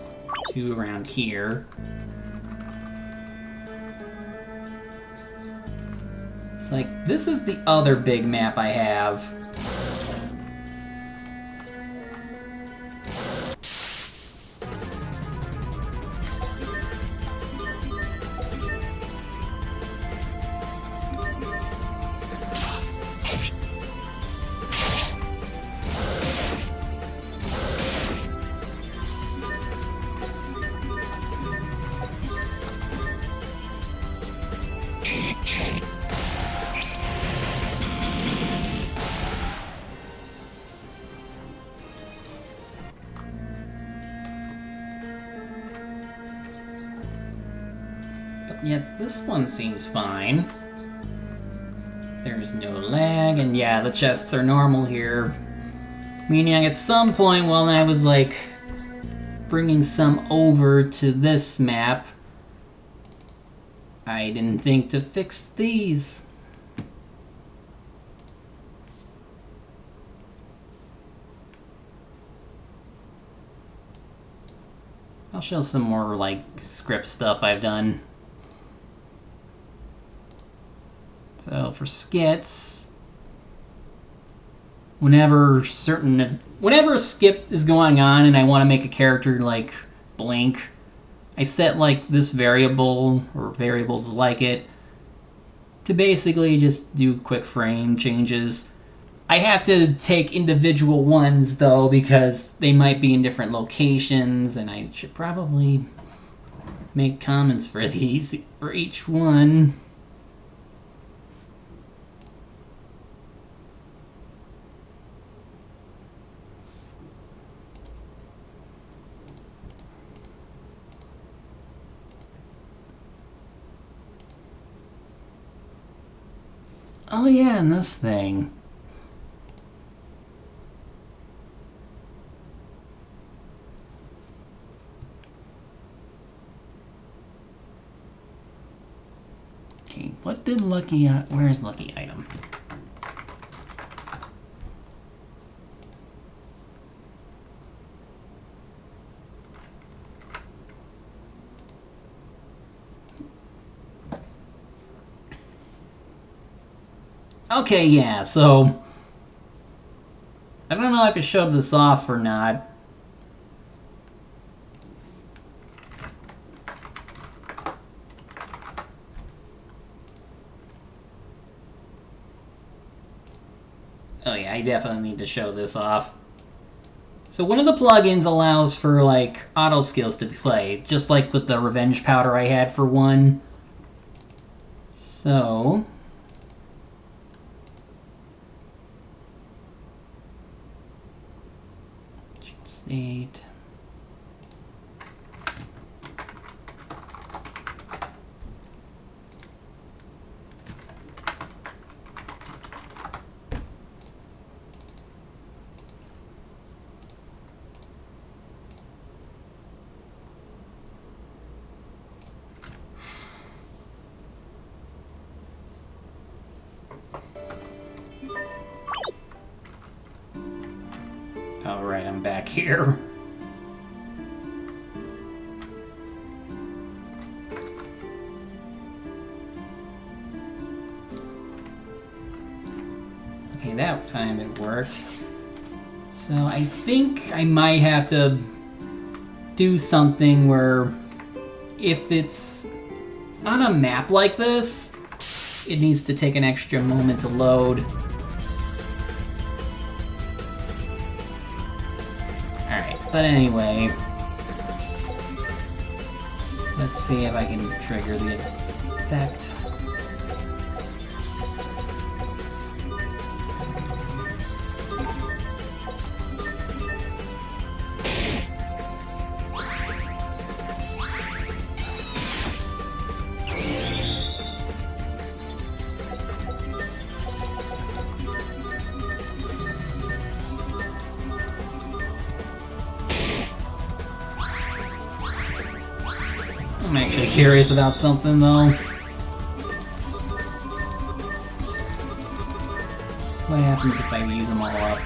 to around here. It's like, this is the other big map I have. Yet this one seems fine. There's no lag, and yeah, the chests are normal here. Meaning at some point while I was like bringing some over to this map, I didn't think to fix these. I'll show some more like script stuff I've done. So for skits, whenever a skip is going on and I want to make a character like blink, I set like this variable or variables like it to basically just do quick frame changes. I have to take individual ones though because they might be in different locations, and I should probably make comments for these for each one. Oh yeah, and this thing. Okay, what did Lucky... where's Lucky Item? Okay, yeah, so... I don't know if I showed this off or not. Oh yeah, I definitely need to show this off. So one of the plugins allows for like auto skills to be played, just like with the revenge powder I had for one. So state. Alright, I'm back here. Okay, that time it worked. So I think I might have to do something where if it's on a map like this, it needs to take an extra moment to load. Alright, but anyway, let's see if I can trigger the effect. I'm actually curious about something, though. What happens if I use them all up?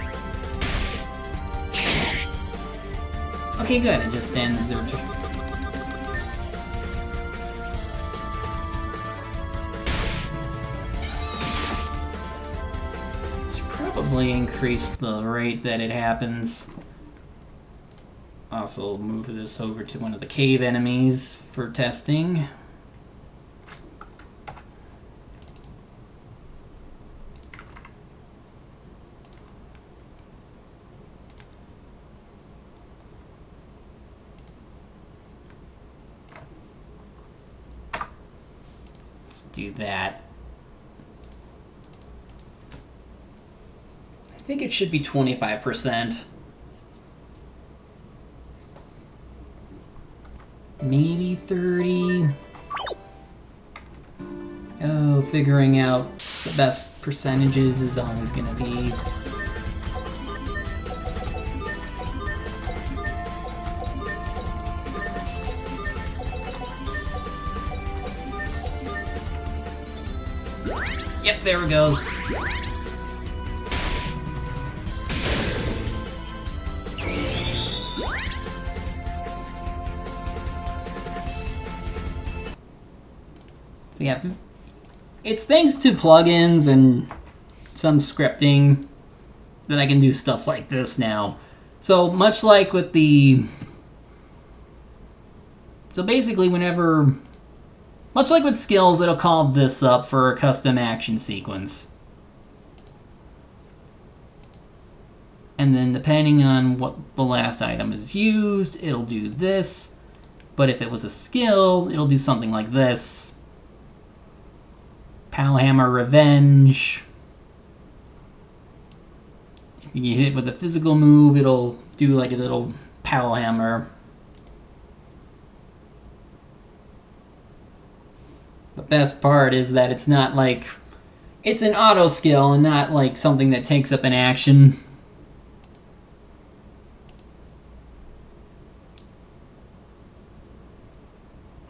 Okay, good. It just ends their turn. Should probably increase the rate that it happens. Also move this over to one of the cave enemies for testing. Let's do that. I think it should be 25%. Maybe 30. Oh, figuring out the best percentages is always gonna be. Yep, there it goes. Yeah, it's thanks to plugins and some scripting that I can do stuff like this now. So much like with the... So basically much like with skills, it'll call this up for a custom action sequence. And then depending on what the last item is used, it'll do this. But if it was a skill, it'll do something like this. Palhammer Revenge. If you hit it with a physical move, it'll do like a little Palhammer. The best part is that it's not like... It's an auto skill and not like something that takes up an action.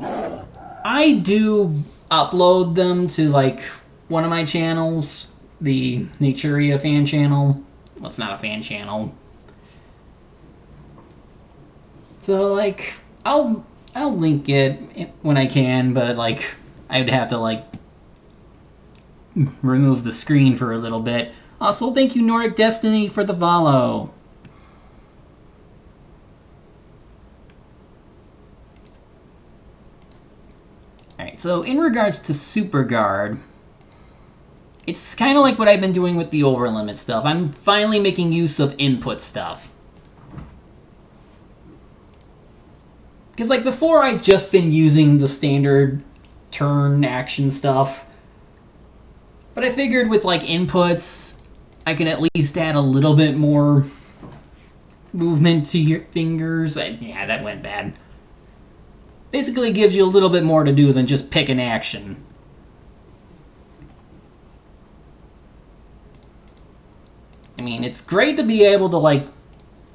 I do upload them to like one of my channels, the Naturia fan channel. Well, it's not a fan channel. So like I'll link it when I can, but like I'd have to like remove the screen for a little bit. Also, thank you Nordic Destiny for the follow. Alright, so in regards to Super Guard, it's kind of like what I've been doing with the overlimit stuff. I'm finally making use of input stuff. Because like before, I've just been using the standard turn action stuff. But I figured with like inputs, I can at least add a little bit more movement to your fingers. Yeah, that went bad. Basically gives you a little bit more to do than just pick an action. I mean, it's great to be able to like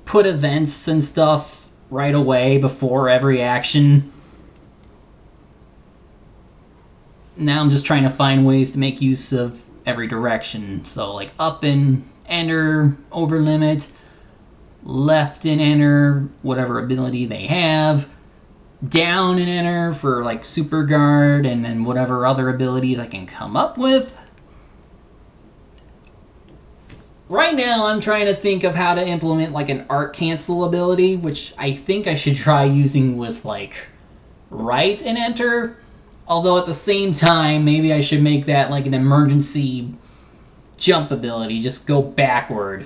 put events and stuff right away before every action. Now I'm just trying to find ways to make use of every direction. So like up and enter, over limit. left and enter whatever ability they have, down and enter for like Super Guard, and then whatever other abilities I can come up with. Right now, I'm trying to think of how to implement like an art cancel ability, which I think I should try using with like right and enter. Although at the same time, maybe I should make that like an emergency jump ability, just go backward.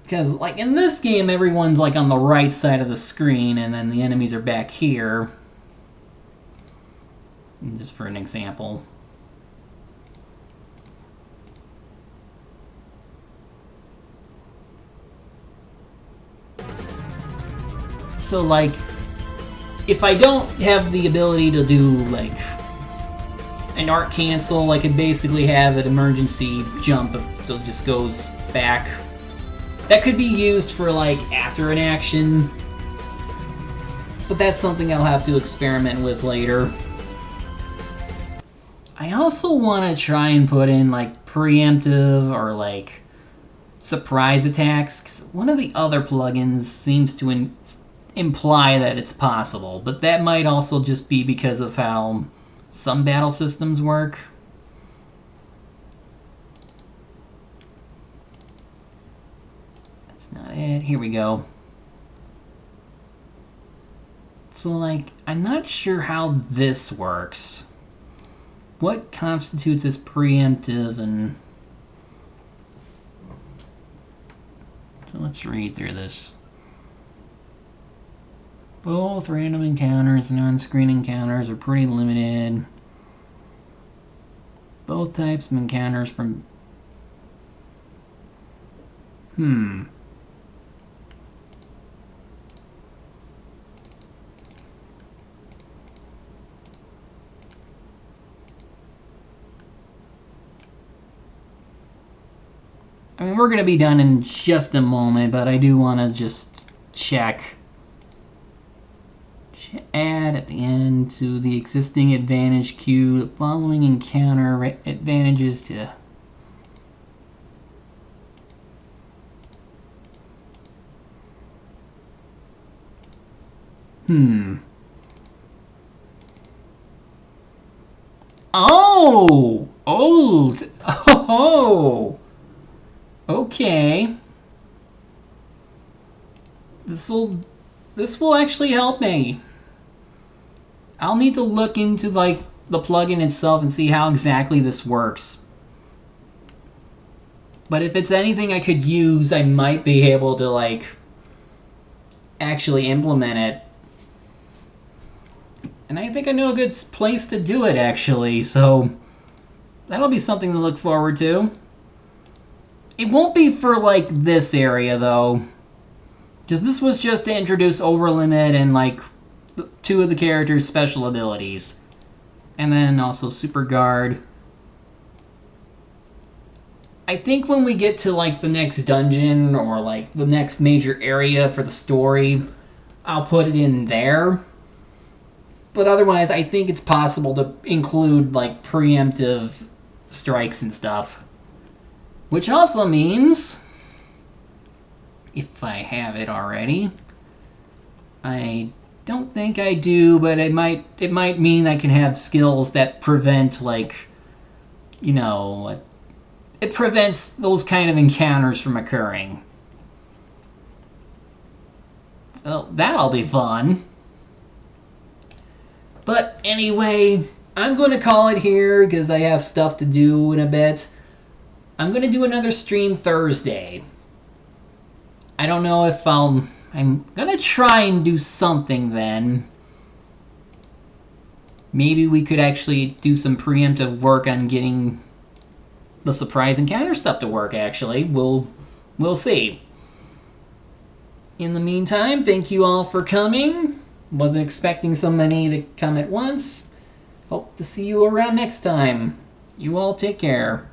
Because like in this game, everyone's like on the right side of the screen, and then the enemies are back here. Just for an example. So, like, if I don't have the ability to do, like, an art cancel, I could basically have an emergency jump, so it just goes back. That could be used for, like, after an action, but that's something I'll have to experiment with later. I also want to try and put in, like, preemptive or, like, surprise attacks, 'cause one of the other plugins seems to imply that it's possible, but that might also just be because of how some battle systems work. That's not it. Here we go. So, like, I'm not sure how this works. What constitutes as preemptive, and so let's read through this. Both random encounters and on-screen encounters are pretty limited. Both types of encounters from... I mean, we're going to be done in just a moment, but I do want to just check. Add at the end to the existing advantage queue the following encounter advantages to... Oh! Old! Oh! Okay. This will actually help me. I'll need to look into like the plugin itself and see how exactly this works. But if it's anything I could use, I might be able to like actually implement it. And I think I know a good place to do it actually, so that'll be something to look forward to. It won't be for like this area though, because this was just to introduce Overlimit and like two of the characters' special abilities. And then also Super Guard. I think when we get to like the next dungeon or like the next major area for the story, I'll put it in there. But otherwise, I think it's possible to include like preemptive strikes and stuff. Which also means, if I have it already, I don't think I do, but it might mean I can have skills that prevent, like, you know, it prevents those kind of encounters from occurring. So that'll be fun. But anyway, I'm going to call it here because I have stuff to do in a bit. I'm going to do another stream Thursday. I don't know if I'm going to try and do something then. Maybe we could actually do some preemptive work on getting the surprise encounter stuff to work, actually. We'll see. In the meantime, thank you all for coming. Wasn't expecting so many to come at once. Hope to see you around next time. You all take care.